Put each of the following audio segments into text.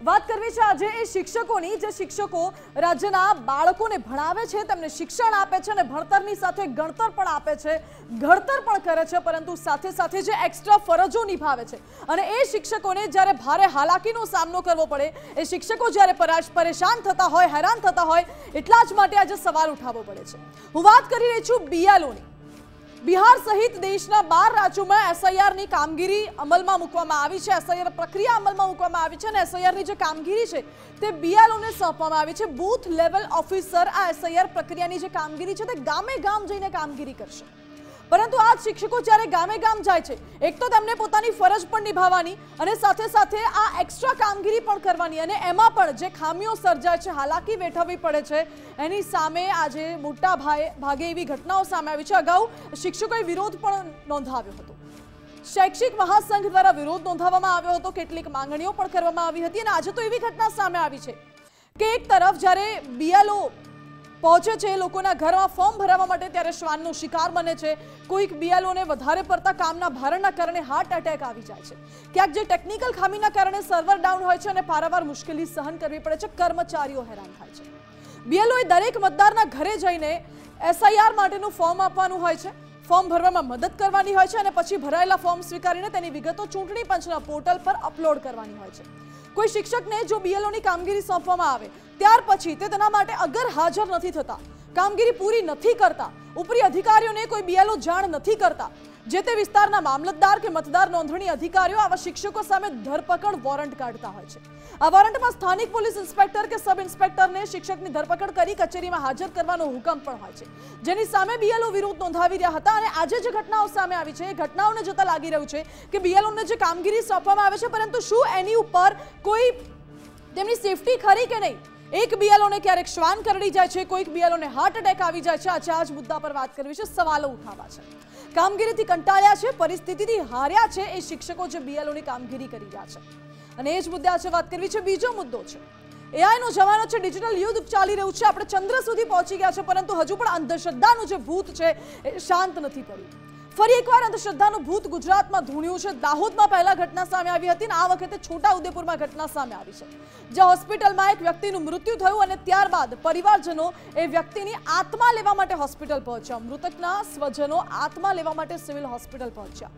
વાત કરવી છે આજે એ શિક્ષકોની જે શિક્ષકો રાજ્યના બાળકોને ભણાવે છે, તેમને શિક્ષણ આપે છે અને ભણતરની સાથે ગણતર પણ આપે છે, ઘડતર પણ કરે છે, પરંતુ સાથે સાથે જે એક્સ્ટ્રા ફરજો નિભાવે છે અને એ શિક્ષકોને જ્યારે ભારે હાલાકીનો સામનો કરવો પડે, એ શિક્ષકો જ્યારે પરેશાન થતા હોય, હેરાન થતા હોય, એટલા જ માટે આજે સવાલ ઉઠાવવો પડે છે। હું વાત કરી રહી છું બીએલઓની। બિહાર સહિત દેશના 12 રાજ્યોમાં એસઆઈઆરની કામગીરી અમલમાં મૂકવામાં આવી છે, એસઆઈઆર પ્રક્રિયા અમલમાં મૂકવામાં આવી છે અને એસઆઈઆરની જે કામગીરી છે તે બીએલઓને સોંપવામાં આવી છે। બૂથ લેવલ ઓફિસર આ એસઆઈઆર પ્રક્રિયાની જે કામગીરી છે તે ગામે ગામ જઈને કામગીરી કરશે, પરંતુ આ શિક્ષકો જ્યારે ગામે ગામ જાય છે, એક તો તેમને પોતાની ફરજ પણ નિભાવવાની અને સાથે સાથે આ એક્સ્ટ્રા કામગીરી પણ કરવાની અને એમાં પણ જે ખામીઓ સર્જાય છે, હાલાકી વેઠવવી પડે છે, એની સામે આજે મોટા ભાગે એવી ઘટનાઓ સામે આવી છે। અગાઉ શિક્ષકોએ વિરોધ પણ નોંધાવ્યો હતો, શૈક્ષિક મહાસંઘ દ્વારા વિરોધ નોંધાવવામાં આવ્યો હતો, કેટલીક માંગણીઓ પણ કરવામાં આવી હતી અને આજે તો એવી ઘટના સામે આવી છે કે એક તરફ જ્યારે બીએલઓ પહોંચે છે લોકોના ઘરમાં ફોર્મ ભરવા માટે, ત્યારે શ્વાનનો શિકાર બને છે। કોઈક બીએલઓને વધારે પડતા કામના ભારણના કારણે હાર્ટ એટેક આવી જાય છે, ક્યાંક જે ટેકનિકલ ખામીના કારણે સર્વર ડાઉન હોય છે અને પારાવાર મુશ્કેલી સહન કરવી પડે છે, કર્મચારીઓ હેરાન થાય છે। બીએલઓએ દરેક મતદારના ઘરે જઈને એસઆઈઆર માટેનું ફોર્મ આપવાનું હોય છે, ફોર્મ ભરવામાં મદદ કરવાની હોય છે અને પછી ભરાયેલા ફોર્મ સ્વીકારીને તેની વિગતો ચૂંટણી પંચના પોર્ટલ પર અપલોડ કરવાની હોય છે। કોઈ શિક્ષકને જો બીએલઓની કામગીરી સોંપવામાં આવે ત્યાર પછી તે તેના માટે અગર હાજર નથી થતા, કામગીરી પૂરી નથી કરતા, ઉપરી અધિકારીઓને કોઈ બીએલઓ જાણ નથી કરતા, જે તે વિસ્તારના મામલતદાર કે મતદાર નોંધણી અધિકારીઓ આવા શિક્ષકો સામે ધરપકડ વોરંટ કાઢતા હોય છે। આ વોરંટમાં સ્થાનિક પોલીસ ઇન્સ્પેક્ટર કે સબ ઇન્સ્પેક્ટરને શિક્ષકની ધરપકડ કરી કચેરીમાં હાજર કરવાનો હુકમ પણ હોય છે, જેની સામે બીએલઓ વિરોધ નોંધાવી રહ્યા હતા અને આજે જે ઘટનાઓ સામે આવી છે એ ઘટનાઓને જોતા લાગી રહ્યું છે કે બીએલઓને જે કામગીરી સોંપવામાં આવે છે, પરંતુ શું એની ઉપર કોઈ તેમની સેફટી ખરી કે નહીં? એક બીએલઓને ક્યારેક શ્વાન કરડી જાય છે, કોઈક બીએલઓને હાર્ટ એટેક આવી જાય છે। આજે આ જ મુદ્દા પર વાત કરવી છે, સવાલો ઉઠાવવા છે, કામગીરીથી કંટાળ્યા છે, પરિસ્થિતિથી હાર્યા છે એ શિક્ષકો જે બીએલઓની કામગીરી કરી રહ્યા છે અને એ જ મુદ્દે આજે વાત કરવી છે। બીજો મુદ્દો છે એઆઈનો જમાનો છે, ડિજિટલ યુદ્ધ ચાલી રહ્યું છે, આપણે ચંદ્ર સુધી પહોંચી ગયા છે, પરંતુ હજુ પણ અંધશ્રદ્ધાનું જે ભૂત છે એ શાંત નથી પડ્યું। ફરી એકવાર અંધશ્રદ્ધાનું ભૂત ગુજરાતમાં ધૂણ્યું છે। દાહોદમાં પહેલા ઘટના સામે આવી હતી અને આ વખતે છોટાઉદેપુરમાં ઘટના સામે આવી છે, જ્યાં હોસ્પિટલમાં એક વ્યક્તિનું મૃત્યુ થયું અને ત્યારબાદ પરિવારજનો એ વ્યક્તિની આત્મા લેવા માટે હોસ્પિટલ પહોંચ્યા। મૃતકના સ્વજનો આત્મા લેવા માટે સિવિલ હોસ્પિટલ પહોંચ્યા।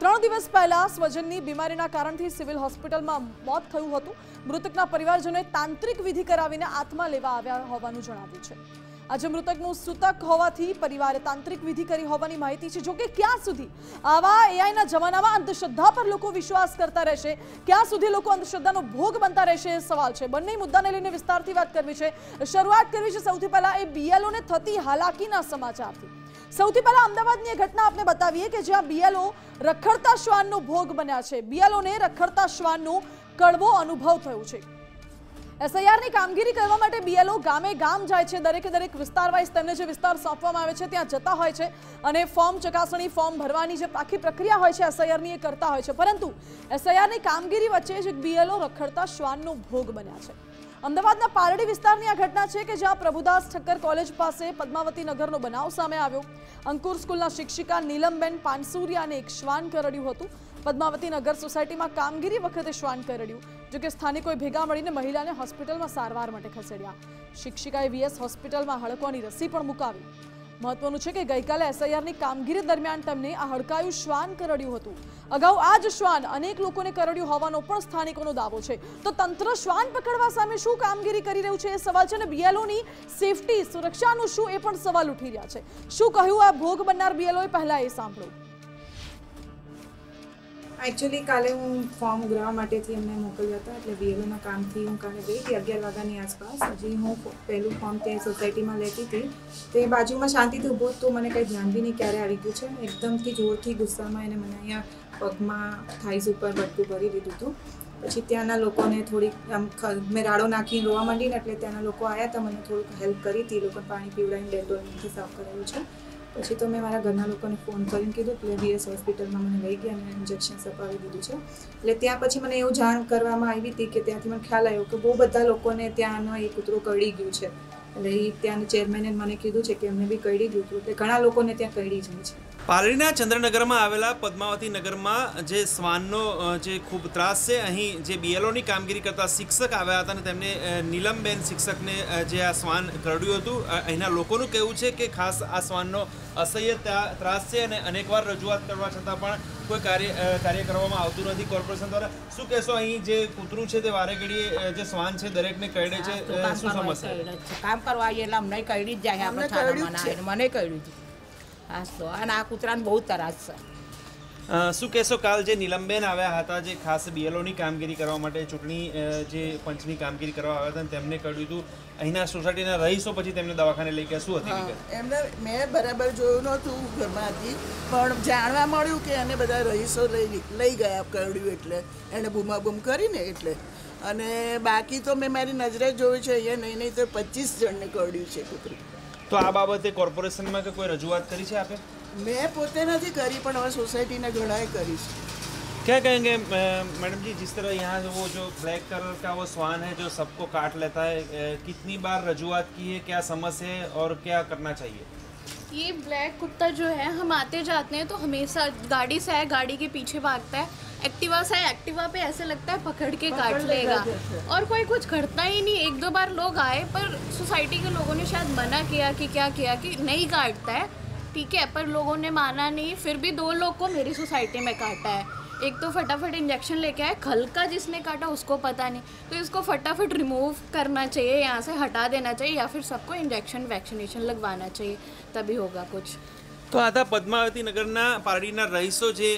3 દિવસ પહેલા સ્વજનની બીમારીના કારણથી સિવિલ હોસ્પિટલમાં મોત થયું હતું। મૃતકના પરિવારજનોએ તાંત્રિક વિધિ કરાવીને આત્મા લેવા આવ્યા હોવાનું જણાવ્યું છે। આજે મૃતકનું સૂતક હોવાથી પરિવારે તાંત્રિક વિધિ કરી હોવાની માહિતી છે। જોકે ક્યાં સુધી આવા એઆઈના જમાનામાં અંધશ્રદ્ધા પર લોકો વિશ્વાસ કરતા રહેશે, ક્યાં સુધી લોકો અંધશ્રદ્ધાનો ભોગ બનતા રહેશે એ સવાલ છે। બંને મુદ્દાને લઈને વિસ્તારથી વાત કરવી છે। શરૂઆત કરવી છે સૌથી પહેલા એ બીએલઓને થતી હાલાકીના સમાચારથી। સૌથી પહેલા અમદાવાદની એક ઘટના આપને બતાવીએ કે જ્યાં બીએલઓ રખડતા શ્વાનનો ભોગ બન્યા છે। બીએલઓને રખડતા શ્વાનનો કડવો અનુભવ થયો છે। એસઆઈઆરની કામગીરી કરવા માટે બીએલઓ ગામે ગામ જાય છે, દરેકે દરેક વિસ્તાર વાઇઝ તેમને જે વિસ્તાર સોંપવામાં આવે છે ત્યાં જતા હોય છે અને ફોર્મ ચકાસણી, ફોર્મ ભરવાની જે આખી પ્રક્રિયા હોય છે એસઆઈઆરની એ કરતા હોય છે, પરંતુ એસઆઈઆરની કામગીરી વચ્ચે જ બીએલઓ રખડતા શ્વાનનો ભોગ બન્યા છે। અમદાવાદના પારડી વિસ્તારની આ ઘટના છે કે જ્યાં પ્રભુદાસ ઠક્કર કોલેજ પાસે પદ્માવતી નગરનો બનાવ સામે આવ્યો। અંકુર સ્કૂલના શિક્ષિકા નીલમબેન પાનસુરિયાને એક શ્વાન કરડ્યું હતું। પદ્માવતી નગર સોસાયટીમાં કામગીરી વખતે શ્વાન કરડ્યું, જોકે સ્થાનિકોએ ભેગા મળીને મહિલાને હોસ્પિટલમાં સારવાર માટે ખસેડ્યા। શિક્ષિકાએ વીએસ હોસ્પિટલમાં હડકોની રસી પણ મુકાવી। મહત્વનું છે કે ગઈકાલે એસઆઈઆરની કામગીરી દરમિયાન તેમને આ હડકાયું શ્વાન કરડ્યું હતું। અગાઉ આ જ શ્વાન અનેક લોકોને કરડ્યું હોવાનો પણ સ્થાનિકોનો દાવો છે। તો તંત્ર શ્વાન પકડવા સામે શું કામગીરી કરી રહ્યું છે એ સવાલ છે અને બીએલઓની સેફટી, સુરક્ષાનું શું એ પણ સવાલ ઉઠી રહ્યા છે। શું કહ્યું આ ભોગ બનનાર બીએલઓએ, પહેલા એ સાંભળો। एक्चुअली काले हूँ फॉर्म उघरावा माटेथी अमने मोकल्या हता, एटले बीएलओना कामथी हूँ काले गई थी 11 वाग्यानी आसपास। हजी हूँ पहलू फॉर्म ते सोसायटीमां लेती थी, तो बाजुमां शांतिथी ऊभो तो मैंने कंई ध्यान बी नहीं क्यारे आवी गयुं छे। एकदमथी जोरथी गुस्सामां एने मने अहींया पगमां थाइस उपर बटकું ભરી દીધું હતું। પછી ત્યાંના લોકોને થોડી આમ મેં રાડો નાખીને રોવા માંડીને એટલે ત્યાંના લોકો આવ્યા હતા, મને થોડુંક હેલ્પ કરી હતી, લોકોને પાણી પીવડાવીને ડેટોલથી સાફ કરાવ્યું છે। પછી તો મેં મારા ઘરના લોકોને ફોન કરીને કીધું એટલે વીએસ હોસ્પિટલમાં મને લઈ ગયા અને ઇન્જેક્શન અપાવી દીધું છે। એટલે ત્યાં પછી મને એવું જાણ કરવામાં આવી હતી કે ત્યાંથી મને ખ્યાલ આવ્યો કે બહુ બધા લોકોને ત્યાંનો એ કૂતરો કરડી ગયું છે। એટલે એ ત્યાંના ચેરમેને મને કીધું છે કે એમને બી કરડી ગયું હતું, એટલે ઘણા લોકોને ત્યાં કરડી જાય છે। પાલડીના ચંદ્રનગરમાં આવેલા પદ્માવતી નગરમાં જે શ્વાનનો જે ખૂબ ત્રાસ છે, અહીં જે બીએલઓની કામગીરી કરતા શિક્ષક આવ્યા હતા અને તેમને નીલમબેન શિક્ષકને જે આ શ્વાન કરડ્યું હતું. અહીંના લોકોનું કહેવું છે કે ખાસ આ શ્વાનનો અસહ્ય ત્રાસ છે અને અનેકવાર રજૂઆત કરવા છતાં પણ કોઈ કાર્ય કરવામાં આવતું નથી કોર્પોરેશન દ્વારા. શું કહેશો, અહીં જે કૂતરું છે તે વારે ઘડીએ જે શ્વાન છે દરેકને કરડે છે, શું સમસ્યા? કામ કરવા આવીએ એટલે અમને કરડી જ જાય, આપણે મને કરડ્યું છે. હા તો અને આ કૂતરાને બહુ ત્રાસ છે. શું કહેશો, કાલ જે નીલમબેન આવ્યા હતા જે ખાસ બીએલઓની કામગીરી કરવા માટે ચૂંટણી જે પંચની કામગીરી કરવા આવ્યા હતા તેમને કહ્યું હતું, અહીંના સોસાયટીના રહીશો પછી તેમને દવાખાને લઈ ગયા, શું હતી વિગત? એમને મેં બરાબર જોયું નહોતું ઘરમાં હતી, પણ જાણવા મળ્યું કે એને બધા રહીશો લઈ ગયા કરડ્યું એટલે એને બૂમાબૂમ કરીને એટલે. અને બાકી તો મેં મારી નજરે જોયું છે અહીંયા નહીં તો 25 જણને કરડ્યું છે કૂતરું. તો આ બાબતે કોર્પોરેશનમાં કે કોઈ રજૂઆત કરી છે આપે? मैं पोते नहीं करी पर हमारे सोसाइटी ने घड़ा करी. क्या कहेंगे मैडम जी, जिस तरह यहाँ वो जो ब्लैक कलर का वो स्वान है जो सबको काट लेता है, कितनी बार रजूआत की है, क्या समस्या है और क्या करना चाहिए? ये ब्लैक कुत्ता जो है, हम आते जाते हैं तो हमेशा गाड़ी से आए गाड़ी के पीछे भागता है, एक्टिवा से आए एक्टिवा पे ऐसे लगता है पकड़ के काट लेगा और कोई कुछ करता ही नहीं. 1-2 बार लोग आए पर सोसाइटी के लोगों ने शायद मना किया कि क्या किया कि नहीं काटता है, ठीक है, पर लोगों ने माना नहीं. फिर भी 2 लोग को मेरी सोसाइटी में काटा है. एक तो फटाफट इंजेक्शन लेके आए, खल का जिसने काटा उसको पता नहीं, तो इसको फटाफट रिमूव करना चाहिए, यहाँ से हटा देना चाहिए या फिर सबको इंजेक्शन वैक्सीनेशन लगवाना चाहिए, तभी होगा कुछ. તો આ હતા પદ્માવતી નગરના પારડીના રહીશો જે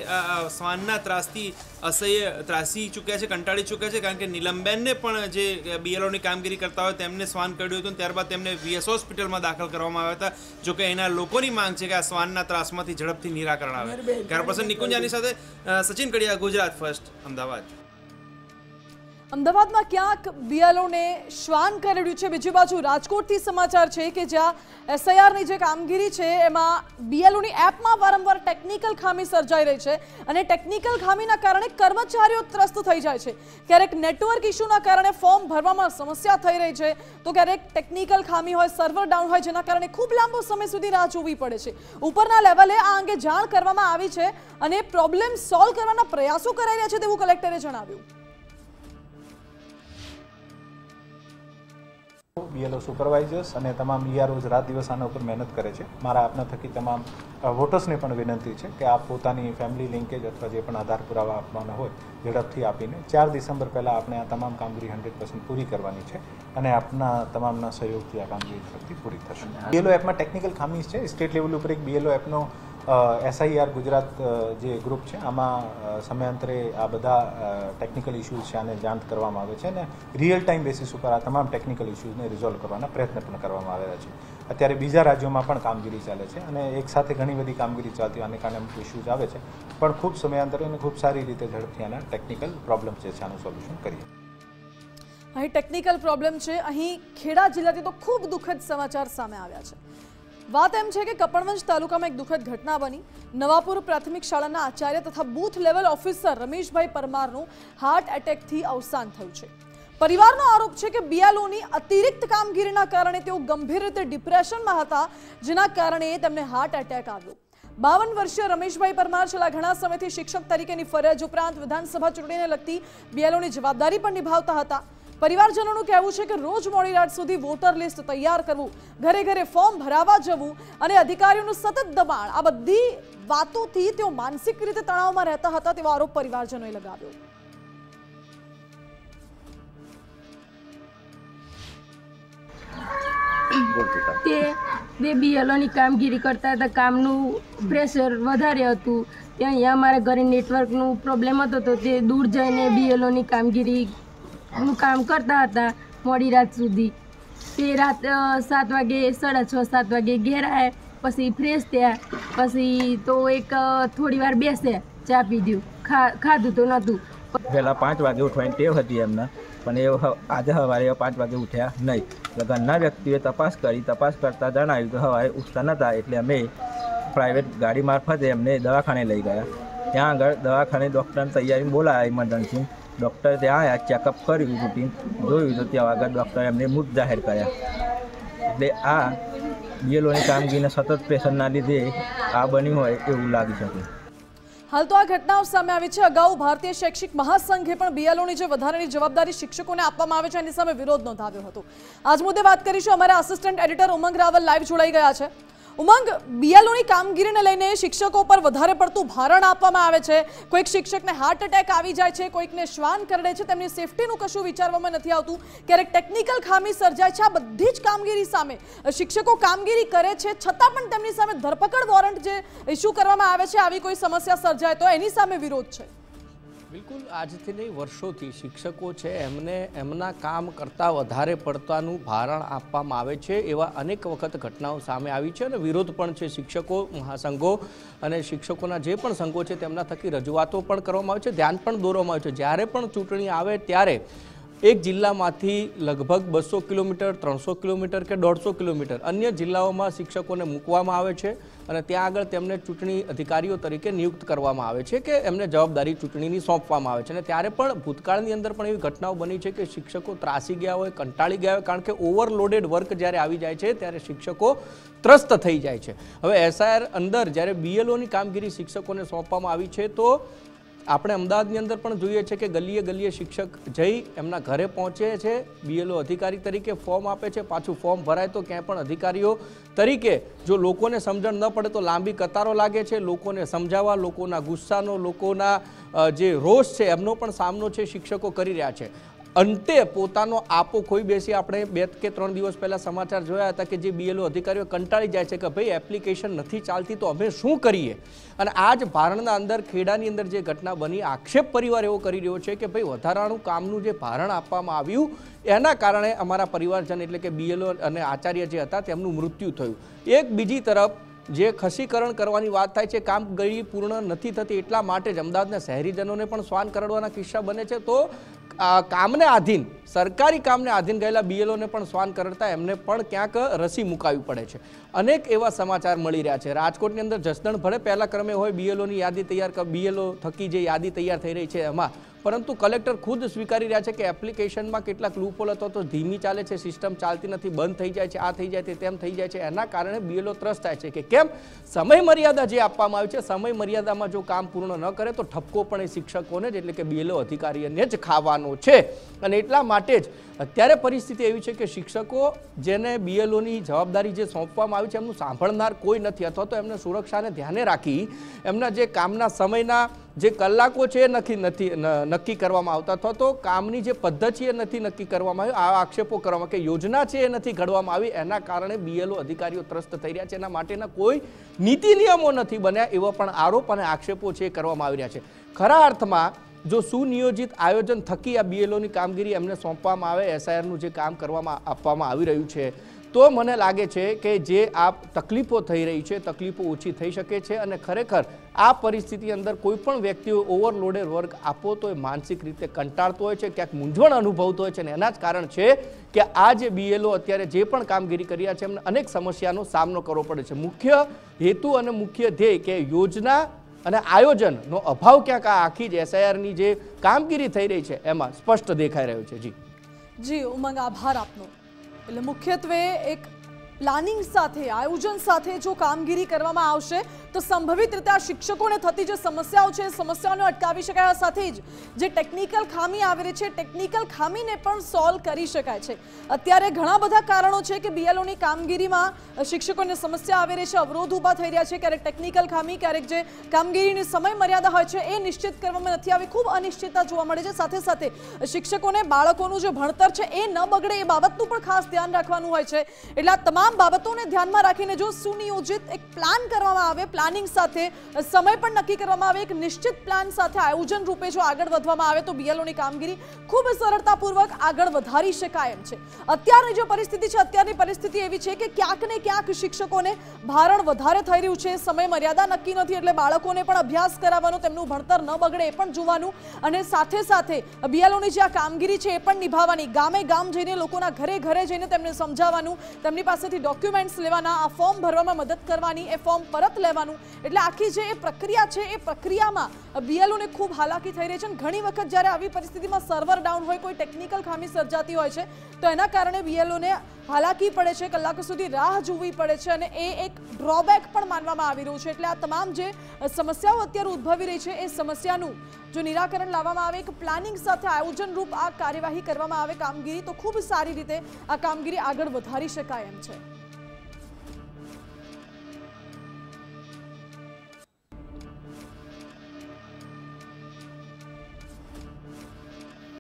શ્વાનના ત્રાસથી અસહ્ય ત્રાસી ચૂક્યા છે, કંટાળી ચૂક્યા છે, કારણ કે નીલમબેનને પણ જે બીએલઓની કામગીરી કરતા હોય તેમને શ્વાન કરડ્યું હતું. ત્યારબાદ તેમને વીએસ હોસ્પિટલમાં દાખલ કરવામાં આવ્યા હતા. જોકે એના લોકોની માંગ છે કે આ શ્વાનના ત્રાસમાંથી ઝડપથી નિરાકરણ આવે. કોર્પોરેશન નિકુંજાની સાથે સચિન કડિયા, ગુજરાત ફર્સ્ટ, અમદાવાદ. અમદાવાદમાં ક્યાંક બીએલઓને શ્વાન કરડ્યું છે. બીજી બાજુ રાજકોટથી સમાચાર છે કે જ્યાં એસઆઈઆરની જે કામગીરી છે એમાં બીએલઓની એપમાં વારંવાર ટેકનિકલ ખામી સર્જાઈ રહી છે અને ટેકનિકલ ખામીના કારણે કર્મચારીઓ ત્રસ્ત થઈ જાય છે. ક્યારેક નેટવર્ક ઇસ્યુના કારણે ફોર્મ ભરવામાં સમસ્યા થઈ રહી છે, તો ક્યારેક ટેકનિકલ ખામી હોય, સર્વર ડાઉન હોય, જેના કારણે ખૂબ લાંબો સમય સુધી રાહ જોવી પડે છે. ઉપરના લેવલે આ અંગે જાણ કરવામાં આવી છે અને પ્રોબ્લેમ સોલ્વ કરવાના પ્રયાસો કરાઈ રહ્યા છે તેવું કલેક્ટરે જણાવ્યું. બીએલઓ સુપરવાઇઝર્સ અને તમામ ઈઆરઓઝ રાત દિવસ આના ઉપર મહેનત કરે છે. મારા આપના થકી તમામ વોટર્સને પણ વિનંતી છે કે આપ પોતાની ફેમિલી લિંકેજ અથવા જે પણ આધાર પુરાવા આપવાના હોય ઝડપથી આપીને 4 ડિસેમ્બર પહેલાં આપણે આ તમામ કામગીરી 100% પૂરી કરવાની છે અને આપના તમામના સહયોગથી આ કામગીરી ઝડપથી પૂરી થશે. બીએલઓ એપમાં ટેકનિકલ ખામી છે. સ્ટેટ લેવલ ઉપર એક બીએલઓ એપનો એસઆઈઆર ગુજરાત જે ગ્રુપ છે આમાં સમયાંતરે આ બધા ટેકનિકલ ઇસ્યુઝ છે આને જાણ કરવામાં આવે છે અને રિયલ ટાઈમ બેસિસ ઉપર આ તમામ ટેકનિકલ ઇસ્યુઝને રિઝોલ્વ કરવાના પ્રયત્ન પણ કરવામાં આવેલા છે. અત્યારે બીજા રાજ્યોમાં પણ કામગીરી ચાલે છે અને એકસાથે ઘણી બધી કામગીરી ચાલતી આને કારણે અમુક ઇસ્યુઝ આવે છે, પણ ખૂબ સમયાંતરે અને ખૂબ સારી રીતે ઝડપથી આના ટેકનિકલ પ્રોબ્લેમ છે આનું સોલ્યુશન કરીએ. અહીં ટેકનિકલ પ્રોબ્લેમ છે. અહીં ખેડા જિલ્લાથી તો ખૂબ દુઃખદ સમાચાર સામે આવ્યા છે. વાત એમ છે કે કપડવંજ તાલુકામાં એક દુઃખદ ઘટના બની. નવાપુર પ્રાથમિક શાળાના આચાર્ય તથા બૂથ લેવલ ઓફિસર રમેશભાઈ પરમારનું હાર્ટ એટેકથી અવસાન થયું છે. પરિવારનો આરોપ છે કે બીએલઓની અતિરિક્ત કામગીરીના કારણે તેઓ ગંભીર રીતે ડિપ્રેશનમાં હતા, જેના કારણે તેમને હાર્ટ એટેક આવ્યો. 52 વર્ષીય રમેશભાઈ પરમાર છેલ્લા ઘણા સમયથી શિક્ષક તરીકેની ફરજ ઉપરાંત વિધાનસભા ચૂંટણીને લગતી બીએલઓની જવાબદારી પણ નિભાવતા હતા. પરિવારજનોનું કહેવું છે કે રોજ મોડી રાત સુધી વોટર લિસ્ટ તૈયાર કરવું, ઘરે ઘરે ફોર્મ ભરાવા જવું અને અધિકારીઓનું સતત દબાણ, આ બધી વાતોથી તેઓ માનસિક રીતે તણાવમાં રહેતા હતા તેવો આરોપ પરિવારજનોએ લગાવ્યો. તે બીએલઓની કામગીરી કરતા હતા. કામનું પ્રેશર વધારે હતું. ત્યાં અહીંયા અમારા ઘરે નેટવર્કનું પ્રોબ્લેમ હતો તો તે દૂર જઈને બીએલઓની કામગીરીનું કામ કરતા હતા મોડી રાત સુધી. તે રાત 7 વાગે 6:30-7 વાગે ઘેર આવ્યા, પછી ફ્રેશ થયા, પછી તો એક થોડી વાર બેસે, ચા પીધું, ખાધું તો નહોતું. પહેલાં 5 વાગે ઉઠવાની ટેવ હતી એમને, પણ એ આજે સવારે 5 વાગે ઉઠ્યા નહીં. એટલે ઘરના વ્યક્તિઓએ તપાસ કરતાં જણાવ્યું કે સવારે ઉઠતા નહોતા. એટલે અમે પ્રાઇવેટ ગાડી મારફતે એમને દવાખાને લઈ ગયા. ત્યાં આગળ દવાખાને ડૉક્ટરને તૈયારી બોલાયા ઇમરજન્સી. ડૉક્ટર ત્યાં આવ્યા, ચેકઅપ કર્યું, રૂટીન જોયું તો ત્યાં આગળ ડૉક્ટરે એમને મૃત જાહેર કર્યા. એટલે આ બીએલઓની કામગીરીના સતત પ્રેશરના લીધે આ બન્યું હોય એવું લાગી શકે. હાલ તો આ ઘટનાઓ સામે આવી છે. અગાઉ ભારતીય શૈક્ષિક મહાસંઘે પણ બીએલઓની જે વધારાની જવાબદારી શિક્ષકોને આપવામાં આવે છે એની સામે વિરોધ નોંધાવ્યો હતો. આજ મુદ્દે વાત કરીશું. અમારા આસિસ્ટન્ટ એડિટર ઉમંગ રાવલ લાઈવ જોડાઈ ગયા છે. ઉમંગ, બીએલઓની કામગીરીને લઈને શિક્ષકો પર વધારે પડતું ભારણ આપવામાં આવે છે. કોઈક શિક્ષકને હાર્ટ એટેક આવી જાય છે, કોઈકને શ્વાન કરડે છે, તેમની સેફટીનું કશું વિચારવામાં નથી આવતું. ક્યારેક ટેકનિકલ ખામી સર્જાય છે. આ બધી જ કામગીરી સામે શિક્ષકો કામગીરી કરે છે, છતાં પણ તેમની સામે ધરપકડ વોરંટ જે ઇસ્યુ કરવામાં આવે છે, આવી કોઈ સમસ્યા સર્જાય તો એની સામે વિરોધ છે. બિલકુલ, આજથી નહીં વર્ષોથી શિક્ષકો છે એમને એમના કામ કરતાં વધારે પડતાનું ભારણ આપવામાં આવે છે. એવા અનેક વખત ઘટનાઓ સામે આવી છે અને વિરોધ પણ છે. શિક્ષકો મહાસંઘો અને શિક્ષકોના જે પણ સંઘો છે તેમના થકી રજૂઆતો પણ કરવામાં આવે છે, ધ્યાન પણ દોરવામાં આવે છે. જ્યારે પણ ચૂંટણી આવે ત્યારે એક જિલ્લામાંથી લગભગ 200 કિલોમીટર, 300 કિલોમીટર કે 150 કિલોમીટર અન્ય જિલ્લાઓમાં શિક્ષકોને મૂકવામાં આવે છે અને ત્યાં આગળ તેમને ચૂંટણી અધિકારીઓ તરીકે નિયુક્ત કરવામાં આવે છે કે એમને જવાબદારી ચૂંટણીની સોંપવામાં આવે છે. અને ત્યારે પણ ભૂતકાળની અંદર પણ એવી ઘટનાઓ બની છે કે શિક્ષકો ત્રાસી ગયા હોય, કંટાળી ગયા હોય, કારણ કે ઓવરલોડેડ વર્ક જ્યારે આવી જાય છે ત્યારે શિક્ષકો ત્રસ્ત થઈ જાય છે. હવે એસઆઈઆર અંદર જ્યારે બીએલઓની કામગીરી શિક્ષકોને સોંપવામાં આવી છે તો આપણે અમદાવાદની અંદર પણ જોઈએ છે કે ગલીએ ગલીએ શિક્ષક જઈ એમના ઘરે પહોંચે છે, બીએલઓ અધિકારી તરીકે ફોર્મ આપે છે. પાછું ફોર્મ ભરાય તો ક્યાંય પણ અધિકારીઓ તરીકે જો લોકોને સમજણ ન પડે તો લાંબી કતારો લાગે છે. લોકોને સમજાવવા, લોકોના ગુસ્સાનો, લોકોના જે રોષ છે એમનો પણ સામનો છે શિક્ષકો કરી રહ્યા છે. અંતે પોતાનો આપો ખોઈ બેસી આપણે 2 કે 3 દિવસ પહેલાં સમાચાર જોયા હતા કે જે બીએલઓ અધિકારીઓ કંટાળી જાય છે કે ભાઈ એપ્લિકેશન નથી ચાલતી તો અમે શું કરીએ. અને આ જ ભારણના અંદર ખેડાની અંદર જે ઘટના બની, આક્ષેપ પરિવાર એવો કરી રહ્યો છે કે ભાઈ વધારાનું કામનું જે ભારણ આપવામાં આવ્યું એના કારણે અમારા પરિવારજન એટલે કે બીએલઓ અને આચાર્ય જે હતા તેમનું મૃત્યુ થયું. એક બીજી તરફ જે ખસીકરણ કરવાની વાત થાય છે, કામગીરી પૂર્ણ નથી થતી એટલા માટે જ અમદાવાદના શહેરીજનોને પણ શ્વાન કરડવાના કિસ્સા બને છે. તો કામને આધીન, સરકારી કામને આધીન ગયેલા બીએલઓને પણ શ્વાન કરડતા એમને પણ ક્યાંક રસી મુકાવી પડે છે. અનેક એવા સમાચાર મળી રહ્યા છે. રાજકોટની અંદર જસદણ ભલે પહેલા ક્રમે હોય બીએલઓની યાદી તૈયાર, બીએલઓ થકી જે યાદી તૈયાર થઈ રહી છે એમાં, પરંતુ કલેક્ટર ખુદ સ્વીકારી રહ્યા છે કે એપ્લિકેશનમાં કેટલાક લૂપહોલ હતો તો ધીમી ચાલે છે, સિસ્ટમ ચાલતી નથી, બંધ થઈ જાય છે, આ થઈ જાય છે, તેમ થઈ જાય છે. એના કારણે બીએલઓ ત્રસ્ત થાય છે કે કેમ સમય મર્યાદા જે આપવામાં આવી છે, સમય મર્યાદામાં જો કામ પૂર્ણ ન કરે તો ઠપકો પણ એ શિક્ષકોને જ એટલે કે બીએલઓ અધિકારીઓને જ ખાવાનો છે. અને એટલા માટે જ અત્યારે પરિસ્થિતિ એવી છે કે શિક્ષકો જેને બીએલઓની જવાબદારી જે સોંપવામાં આવી છે એમનું સાંભળનાર કોઈ નથી, અથવા તો એમને સુરક્ષાને ધ્યાને રાખી એમના જે કામના સમયના જે કલાકો છે નક્કી કરવામાં આવતા, અથવા તો કામની જે પદ્ધતિ એ નથી નક્કી કરવામાં આવી, આ આક્ષેપો કરવામાં કે યોજના છે એ નથી ઘડવામાં આવી, એના કારણે બીએલઓ અધિકારીઓ ત્રસ્ત થઈ રહ્યા છે. એના માટેના કોઈ નીતિ નિયમો નથી બન્યા એવા પણ આરોપ અને આક્ષેપો છે કરવામાં આવી રહ્યા છે. ખરા અર્થમાં જો સુનિયોજિત આયોજન થકી આ બીએલઓની કામગીરી એમને સોંપવામાં આવે, એસઆઈઆરનું જે કામ કરવામાં આપવામાં આવી રહ્યું છે, તો મને લાગે છે કે જે આ તકલીફો થઈ રહી છે તકલીફો ઓછી થઈ શકે છે. અને ખરેખર આ પરિસ્થિતિ અંદર કોઈ પણ વ્યક્તિઓ ઓવરલોડેડ વર્ક આપો તો એ માનસિક રીતે કંટાળતો હોય છે, ક્યાંક મૂંઝવણ અનુભવતો હોય છે. અને એના જ કારણ છે કે આ જે બીએલઓ અત્યારે જે પણ કામગીરી કરી રહ્યા છે એમને અનેક સમસ્યાનો સામનો કરવો પડે છે. મુખ્ય હેતુ અને મુખ્ય ધ્યેય કે યોજના અને આયોજનનો અભાવ ક્યાંક આ આખી જ એસઆઈઆરની જે કામગીરી થઈ રહી છે એમાં સ્પષ્ટ દેખાઈ રહ્યો છે. જી ઉમંગ, આભાર આપનો. એટલે મુખ્યત્વે એક પ્લાનિંગ સાથે, આયોજન સાથે જો કામગીરી કરવામાં આવશે તો સંભવિત રીતે આ શિક્ષકોને થતી જે સમસ્યાઓ છે એ સમસ્યાઓને અટકાવી શકાય. સાથે જ જે ટેકનિકલ ખામી આવી રહી છે ટેકનિકલ ખામીને પણ સોલ્વ કરી શકાય છે. અત્યારે ઘણા બધા કારણો છે કે બીએલઓની કામગીરીમાં શિક્ષકોને સમસ્યા આવી રહી છે, અવરોધ ઊભા થઈ રહ્યા છે. ક્યારેક ટેકનિકલ ખામી, ક્યારેક જે કામગીરીની સમય મર્યાદા હોય છે એ નિશ્ચિત કરવામાં નથી આવી, ખૂબ અનિશ્ચિતતા જોવા મળે છે. સાથે સાથે શિક્ષકોને બાળકોનું જે ભણતર છે એ ન બગડે એ બાબતનું પણ ખાસ ધ્યાન રાખવાનું હોય છે. એટલે આ તમામ બાબતોને ધ્યાનમાં રાખીને જો સુનિયોજિત એક પ્લાન કરવામાં આવે, પ્લાનિંગ સાથે સમય પણ નક્કી કરવામાં આવે, એક નિશ્ચિત પ્લાન સાથે આયોજન રૂપે જો આગળ વધવામાં આવે તો બીએલઓની કામગીરી ખૂબ સરળતાપૂર્વક આગળ વધારી શકાય એમ છે. અત્યારની જે પરિસ્થિતિ છે, અત્યારની પરિસ્થિતિ એવી છે કે ક્યાંક ને ક્યાંક શિક્ષકોને ભારણ વધારે થઈ રહ્યું છે, સમય મર્યાદા નક્કી નથી, એટલે બાળકોને પણ અભ્યાસ કરાવવાનો, તેમનું ભણતર ન બગડે એ પણ જોવાનું, અને સાથે સાથે બીએલઓની જે આ કામગીરી છે એ પણ નિભાવવાની. ગામે ગામ જઈને, લોકોના ઘરે ઘરે જઈને તેમને સમજાવવાનું, તેમની પાસેથી ડોક્યુમેન્ટ્સ લેવાના, આ ફોર્મ ભરવામાં મદદ કરવાની, એ ફોર્મ પરત લેવાનું, કરવાનું, એટલે આખી જે પ્રક્રિયા છે એ પ્રક્રિયામાં બીએલઓને ખૂબ હાલાકી થઈ રહી છે. ઘણી વખત જ્યારે આવી પરિસ્થિતિમાં સર્વર ડાઉન હોય, કોઈ ટેકનિકલ ખામી સર્જાતી હોય છે, તો એના કારણે બીએલઓને હાલાકી પડે છે, કલાકો સુધી રાહ જોવી પડે છે, અને એ એક ડ્રોબેક પણ માનવામાં આવી રહ્યું છે. એટલે આ તમામ જે સમસ્યાઓ અત્યારે ઉદ્ભવી રહી છે એ સમસ્યાનું જો નિરાકરણ લાવવામાં આવે, એક પ્લાનિંગ સાથે આયોજનરૂપ આ કાર્યવાહી કરવામાં આવે કામગીરી, તો ખૂબ સારી રીતે આ કામગીરી આગળ વધારી શકાય એમ છે.